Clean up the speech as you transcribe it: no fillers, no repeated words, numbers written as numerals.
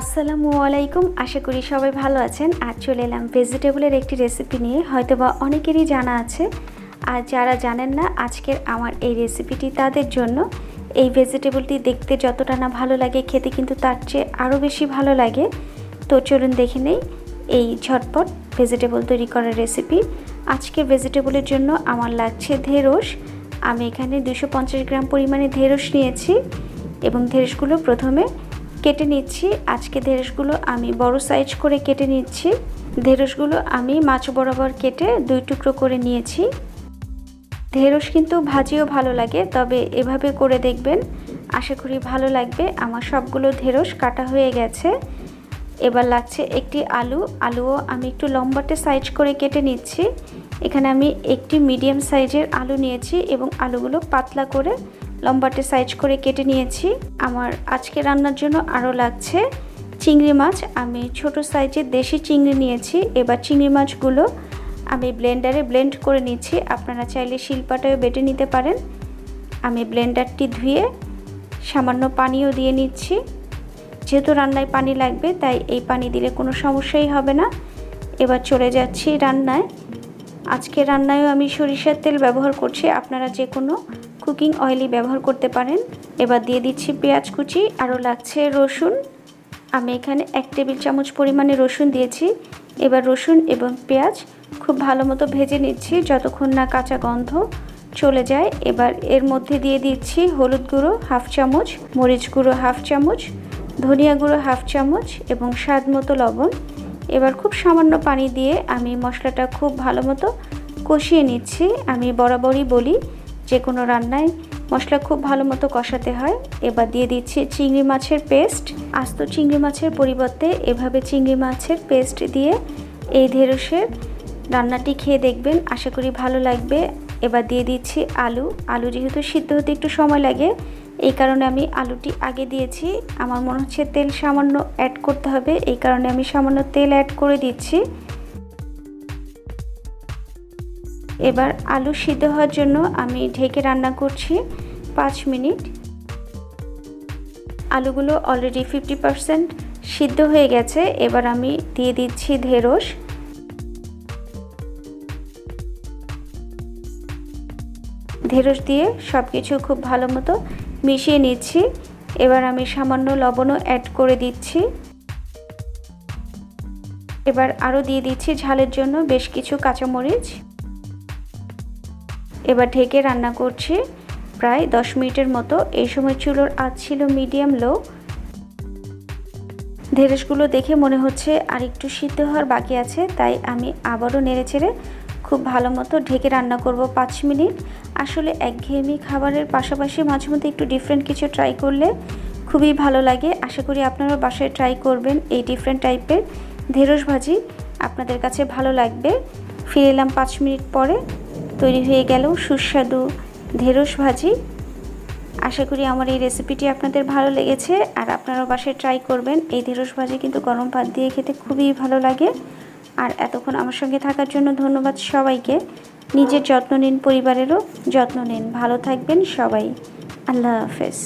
আসসালামু আলাইকুম। আশা করি সবাই ভালো আছেন। আজ চলে এলাম ভেজিটেবলের একটি রেসিপি নিয়ে। হয়তোবা অনেকেরই জানা আছে, আর যারা জানেন না আজকের আমার এই রেসিপিটি তাদের জন্য। এই ভেজিটেবলটি দেখতে যতটা না ভালো লাগে, খেতে কিন্তু তার চেয়ে আরও বেশি ভালো লাগে। তো চলুন দেখে নেই এই ঝটপট ভেজিটেবল তৈরি করার রেসিপি। আজকে ভেজিটেবলের জন্য আমার লাগছে ঢেঁড়স। আমি এখানে 250 গ্রাম পরিমাণে ঢেঁড়স নিয়েছি এবং ঢেঁড়সগুলো প্রথমে কেটে নিচ্ছি। আজকে ঢেঁড়সগুলো আমি বড় সাইজ করে কেটে নিচ্ছি। ঢেঁড়সগুলো আমি মাছ বরাবর কেটে 2 টুকরো করে নিয়েছি। ঢেঁড়স কিন্তু ভাজিও ভালো লাগে, তবে এভাবে করে দেখবেন, আশা করি ভালো লাগবে। আমার সবগুলো ঢেঁড়স কাটা হয়ে গেছে। এবার লাগছে একটি আলুও আমি একটু লম্বাটে সাইজ করে কেটে নিচ্ছি। এখানে আমি একটি মিডিয়াম সাইজের আলু নিয়েছি এবং আলুগুলো পাতলা করে লম্বাটে সাইজ করে কেটে নিয়েছি। আমার আজকে রান্নার জন্য আরও লাগছে চিংড়ি মাছ। আমি ছোট সাইজের দেশি চিংড়ি নিয়েছি। এবার চিংড়ি মাছগুলো আমি ব্লেন্ডারে ব্লেন্ড করে নিচ্ছি। আপনারা চাইলে শিলপাটায়ও বেটে নিতে পারেন। আমি ব্লেন্ডারটি ধুয়ে সামান্য পানিও দিয়ে নিচ্ছি। যেহেতু রান্নায় পানি লাগবে, তাই এই পানি দিলে কোনো সমস্যাই হবে না। এবার চলে যাচ্ছি রান্নায়। আজকে রান্নায়ও আমি সরিষার তেল ব্যবহার করছি, আপনারা যে কোনো কুকিং অয়েলই ব্যবহার করতে পারেন। এবার দিয়ে দিচ্ছি পেঁয়াজ কুচি, আরও লাগছে রসুন। আমি এখানে 1 টেবিল চামচ পরিমাণে রসুন দিয়েছি। এবার রসুন এবং পেঁয়াজ খুব ভালো মতো ভেজে নিচ্ছি যতক্ষণ না কাঁচা গন্ধ চলে যায়। এবার এর মধ্যে দিয়ে দিচ্ছি হলুদ গুঁড়ো 1/2 চামচ, মরিচ গুঁড়ো 1/2 চামচ, ধনিয়া গুঁড়ো 1/2 চামচ এবং স্বাদ মতো লবণ। এবার খুব সামান্য পানি দিয়ে আমি মশলাটা খুব ভালো মতো কষিয়ে নিচ্ছি। আমি বরাবরই বলি, যে কোনো রান্নায় মশলা খুব ভালো মতো কষাতে হয়। এবার দিয়ে দিচ্ছি চিংড়ি মাছের পেস্ট। আস্ত চিংড়ি মাছের পরিবর্তে এভাবে চিংড়ি মাছের পেস্ট দিয়ে এই ঢেঁড়সের রান্নাটি খেয়ে দেখবেন, আশা করি ভালো লাগবে। এবার দিয়ে দিচ্ছি আলু যেহেতু সিদ্ধ হতে একটু সময় লাগে, এই কারণে আমি আলুটি আগে দিয়েছি। আমার মনে হচ্ছে তেল সামান্য অ্যাড করতে হবে, এই কারণে আমি সামান্য তেল অ্যাড করে দিচ্ছি। এবার আলু সিদ্ধ হওয়ার জন্য আমি ঢেকে রান্না করছি 5 মিনিট। আলুগুলো অলরেডি 50% সিদ্ধ হয়ে গেছে। এবার আমি দিয়ে দিচ্ছি ঢেঁড়স। ঢেঁড়স দিয়ে সব কিছু খুব ভালো মতো মিশিয়ে নিচ্ছি। এবার আমি সামান্য লবণও অ্যাড করে দিচ্ছি। এবার আরও দিয়ে দিচ্ছি ঝালের জন্য বেশ কিছু কাঁচামরিচ। এবার ঢেকে রান্না করছি প্রায় 10 মিনিটের মতো। এই সময় চুলোর আঁচ ছিল মিডিয়াম লো। ঢেঁড়সগুলো দেখে মনে হচ্ছে আর একটু সিদ্ধ হওয়ার বাকি আছে, তাই আমি আবারও নেড়েচেড়ে খুব ভালো মতো ঢেকে রান্না করব 5 মিনিট। আসলে একঘেয়েমি খাবারের পাশাপাশি মাঝে মধ্যে একটু ডিফারেন্ট কিছু ট্রাই করলে খুবই ভালো লাগে। আশা করি আপনারা বাসায় ট্রাই করবেন এই ডিফারেন্ট টাইপের ঢেঁড়স ভাজি, আপনাদের কাছে ভালো লাগবে। ফিরে এলাম 5 মিনিট পরে। তৈরি হয়ে গেল সুস্বাদু ঢেঁড়স ভাজি। আশা করি আমার এই রেসিপিটি আপনাদের ভালো লেগেছে, আর আপনারাও বাসায় ট্রাই করবেন। এই ঢেঁড়স ভাজি কিন্তু গরম ভাত দিয়ে খেতে খুবই ভালো লাগে। আর এতক্ষণ আমার সঙ্গে থাকার জন্য ধন্যবাদ সবাইকে। নিজের যত্ন নিন, পরিবারেরও যত্ন নিন। ভালো থাকবেন সবাই। আল্লাহ হাফেজ।